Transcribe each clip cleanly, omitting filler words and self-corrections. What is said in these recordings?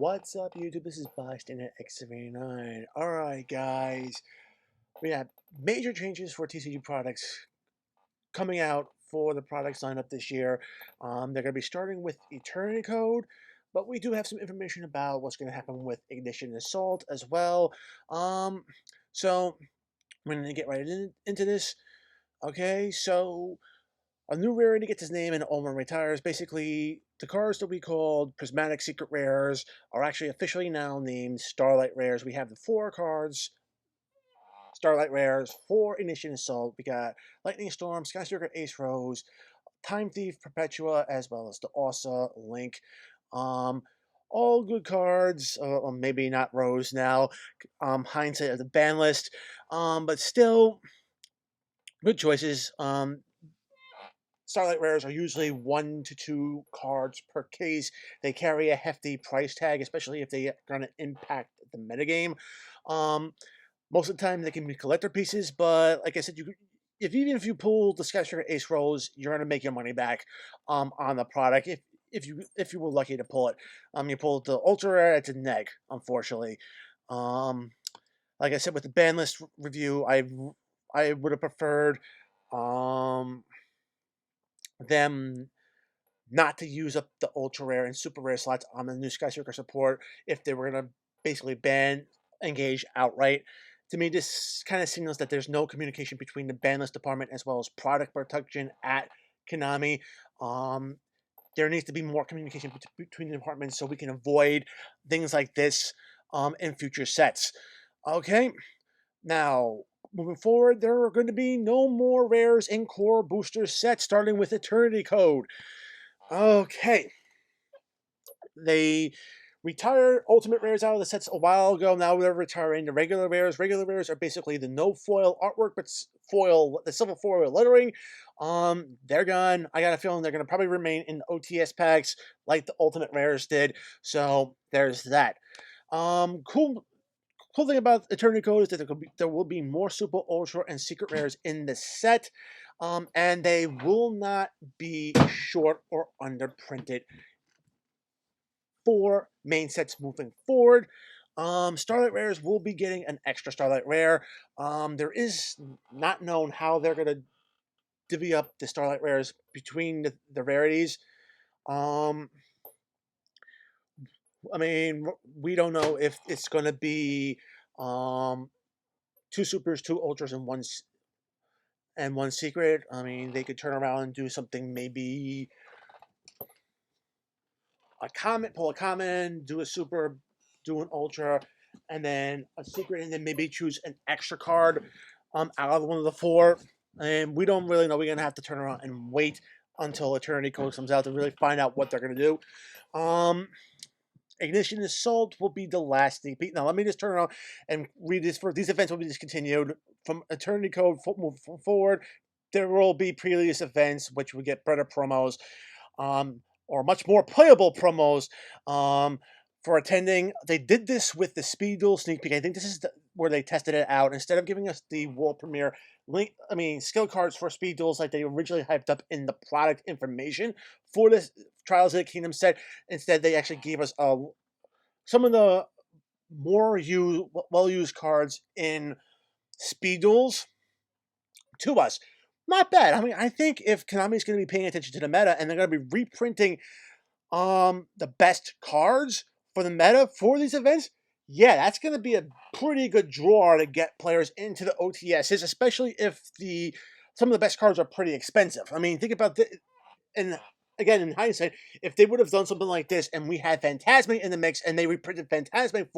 What's up, YouTube? This is Bystander X79. Alright, guys. We have major changes for TCG Products coming out for the products lineup this year. They're going to be starting with Eternity Code, but we do have some information about what's going to happen with Ignition Assault as well. So, we're going to get right into this. Okay, so a new rarity gets his name and Ulmer retires. Basically, the cards that we called Prismatic Secret Rares are actually officially now named Starlight Rares. We have the 4 cards, Starlight Rares, for Ignition Assault. We got Lightning Storm, Sky Circuit Ace Rose, Time Thief Perpetua, as well as the Ossa Link. Um, all good cards, maybe not Rose now, hindsight of the ban list, but still good choices. Starlight Rares are usually 1 to 2 cards per case. They carry a hefty price tag, especially if they're going to impact the metagame. Most of the time, they can be collector pieces, but like I said, even if you pull the Skyscraper Ace Rolls, you're going to make your money back on the product if you were lucky to pull it. You pulled the Ultra Rare, it's a neg, unfortunately. Like I said, with the ban list review, I would have preferred them not to use up the ultra rare and super rare slots on the new Sky Circuit support if they were going to basically ban Engage outright. To me, this kind of signals that there's no communication between the ban list department as well as product production at Konami. There needs to be more communication between the departments so we can avoid things like this in future sets. Okay, now moving forward, there are going to be no more rares in core booster sets, starting with Eternity Code. Okay. They retired Ultimate Rares out of the sets a while ago. Now they're retiring the regular rares. Regular rares are basically the no foil artwork, but the silver foil lettering. They're gone. I got a feeling they're going to probably remain in OTS packs like the Ultimate Rares did. So there's that. Cool thing about Eternity Code is that there will be more Super Ultra and Secret Rares in the set, and they will not be short or underprinted for main sets moving forward. Starlight Rares will be getting an extra Starlight Rare. There is not known how they're going to divvy up the Starlight Rares between the rarities. I mean, we don't know if it's going to be 2 supers, 2 ultras, and one secret. I mean, they could turn around and do something, maybe pull a common, do a super, do an ultra, and then a secret, and then maybe choose an extra card out of one of the 4. And we don't really know. We're gonna have to turn around and wait until Eternity Code comes out to really find out what they're gonna do. Ignition Assault will be the last sneak peek. Now, let me just turn around and read this. For these events will be discontinued from Eternity Code moving forward. There will be previous events which will get better promos, or much more playable promos for attending. They did this with the Speed Duel sneak peek. I think this is where they tested it out. Instead of giving us the world premiere skill cards for Speed Duels like they originally hyped up in the product information for this Trials of the Kingdom set, instead they actually gave us some of the more well-used cards in Speed Duels to us. Not bad. I mean, I think if Konami's going to be paying attention to the meta and they're going to be reprinting the best cards for the meta for these events, yeah, that's going to be a pretty good draw to get players into the OTSs, especially if some of the best cards are pretty expensive. I mean, think about this, and again, in hindsight, if they would have done something like this and we had Phantasmic in the mix and they reprinted Phantasmic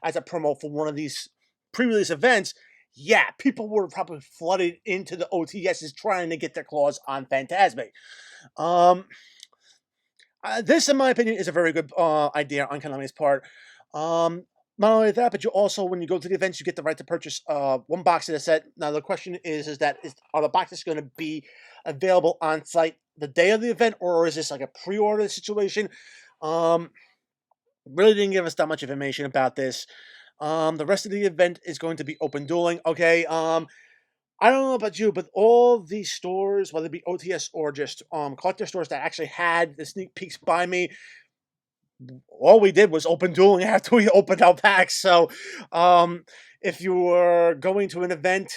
as a promo for one of these pre-release events, yeah, people were probably flooded into the OTSs trying to get their claws on Phantasmic. This, in my opinion, is a very good idea on Konami's part. Not only that, but you also, when you go to the events, you get the right to purchase 1 box of the set. Now, the question are the boxes going to be available on site the day of the event, or is this like a pre-order situation? Really didn't give us that much information about this. The rest of the event is going to be open dueling. Okay, I don't know about you, but all these stores, whether it be OTS or just collector stores that actually had the sneak peeks by me, all we did was open dueling after we opened our packs. So, if you were going to an event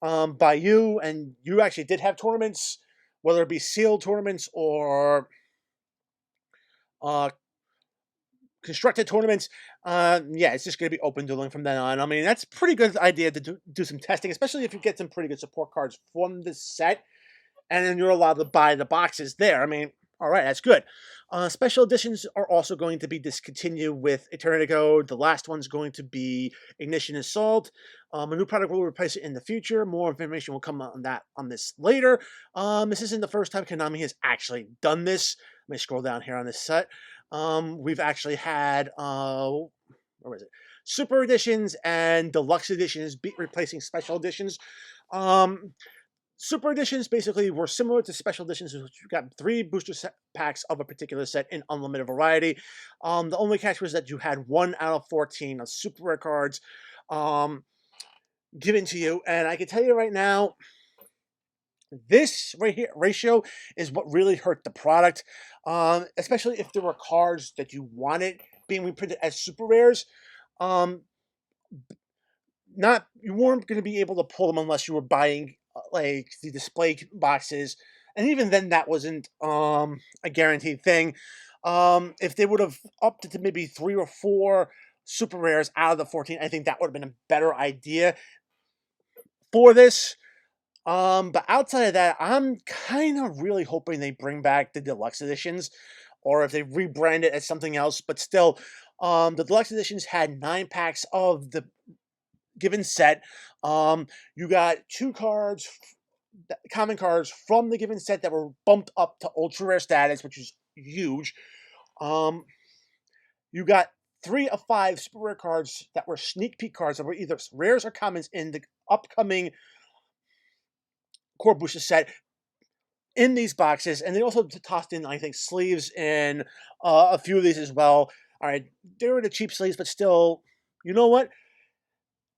by you and you actually did have tournaments, whether it be sealed tournaments or uh, constructed tournaments, yeah, it's just going to be open dueling from then on. I mean, that's a pretty good idea to do some testing, especially if you get some pretty good support cards from the set, and then you're allowed to buy the boxes there. I mean, all right, that's good. Special editions are also going to be discontinued with Eternity Code. The last one's going to be Ignition Assault. A new product will replace it in the future. More information will come on this later. This isn't the first time Konami has actually done this. Let me scroll down here on this set. We've actually had where was it? Super editions and deluxe editions replacing special editions. Super editions basically were similar to special editions, which you got 3 booster packs of a particular set in unlimited variety. The only catch was that you had 1 out of 14 of super rare cards given to you, and I can tell you right now, this right here ratio is what really hurt the product, especially if there were cards that you wanted being reprinted as super rares. Um, not you weren't going to be able to pull them unless you were buying like the display boxes, and even then that wasn't a guaranteed thing. If they would have upped it to maybe 3 or 4 super rares out of the 14, I think that would have been a better idea for this. But outside of that, I'm kind of really hoping they bring back the deluxe editions, or if they rebrand it as something else. But still, the deluxe editions had 9 packs of the given set. You got 2 cards, common cards from the given set that were bumped up to ultra rare status, which is huge. You got 3 of 5 super rare cards that were sneak peek cards that were either rares or commons in the upcoming core booster set in these boxes, and they also tossed in, I think, sleeves in a few of these as well. All right, they were the cheap sleeves, but still, you know what?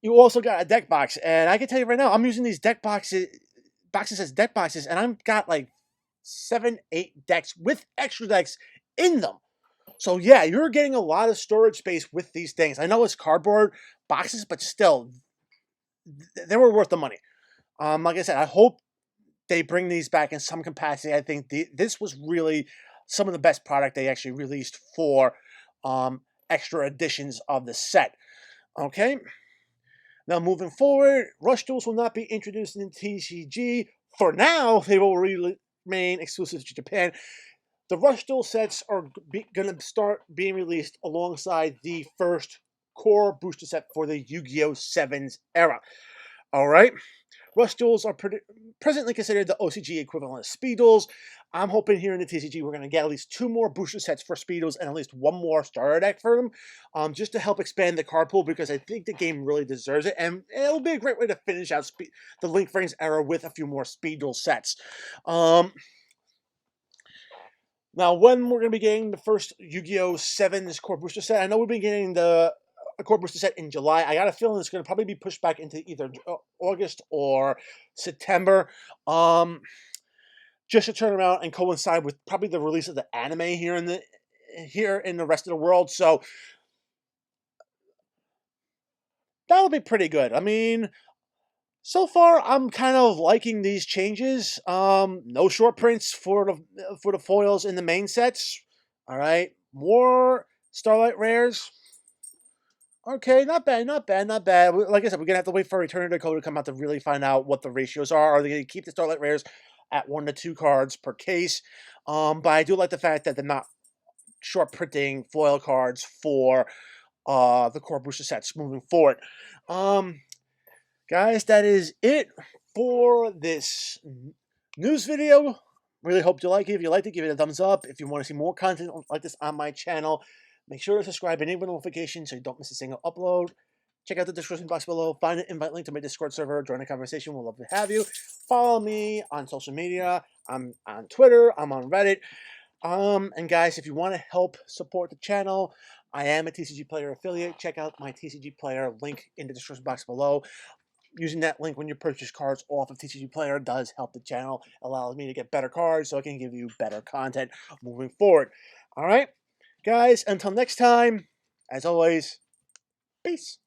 You also got a deck box, and I can tell you right now, I'm using these deck boxes as deck boxes, and I've got like 7, 8 decks with extra decks in them. So yeah, you're getting a lot of storage space with these things. I know it's cardboard boxes, but still, they were worth the money. Like I said, I hope they bring these back in some capacity. I think this was really some of the best product they actually released for extra editions of the set. Okay. Now, moving forward, Rush Duels will not be introduced in TCG. For now, they will remain exclusive to Japan. The Rush Duel sets are going to start being released alongside the first core booster set for the Yu-Gi-Oh! 7s era. All right? Rush Duels are presently considered the OCG equivalent of Speed Duels. I'm hoping here in the TCG we're going to get at least 2 more booster sets for Speed Duels and at least 1 more starter deck for them, just to help expand the card pool, because I think the game really deserves it, and it'll be a great way to finish out the Link Frames era with a few more Speed Duel sets. Now, when we're going to be getting the first Yu-Gi-Oh! 7's core booster set, I know we've been getting the core booster set in July. I got a feeling it's going to probably be pushed back into either August or September, just to turn around and coincide with probably the release of the anime here in the rest of the world. So that'll be pretty good. I mean, so far, I'm kind of liking these changes. No short prints for the foils in the main sets. All right, more Starlight Rares. Okay, not bad, not bad, not bad. Like I said, we're gonna have to wait for Eternity Code to come out to really find out what the ratios are. Are they gonna keep the Starlight Rares at 1 to 2 cards per case? But I do like the fact that they're not short printing foil cards for the core booster sets moving forward. Guys, that is it for this news video. Really hope you like it. If you liked it, give it a thumbs up. If you want to see more content like this on my channel, make sure to subscribe and enable notifications so you don't miss a single upload. Check out the description box below. Find an invite link to my Discord server. Join the conversation. We'll love to have you. Follow me on social media. I'm on Twitter. I'm on Reddit. And guys, if you want to help support the channel, I am a TCG Player affiliate. Check out my TCG Player link in the description box below. Using that link when you purchase cards off of TCG Player does help the channel, allows me to get better cards so I can give you better content moving forward. All right? Guys, until next time, as always, peace.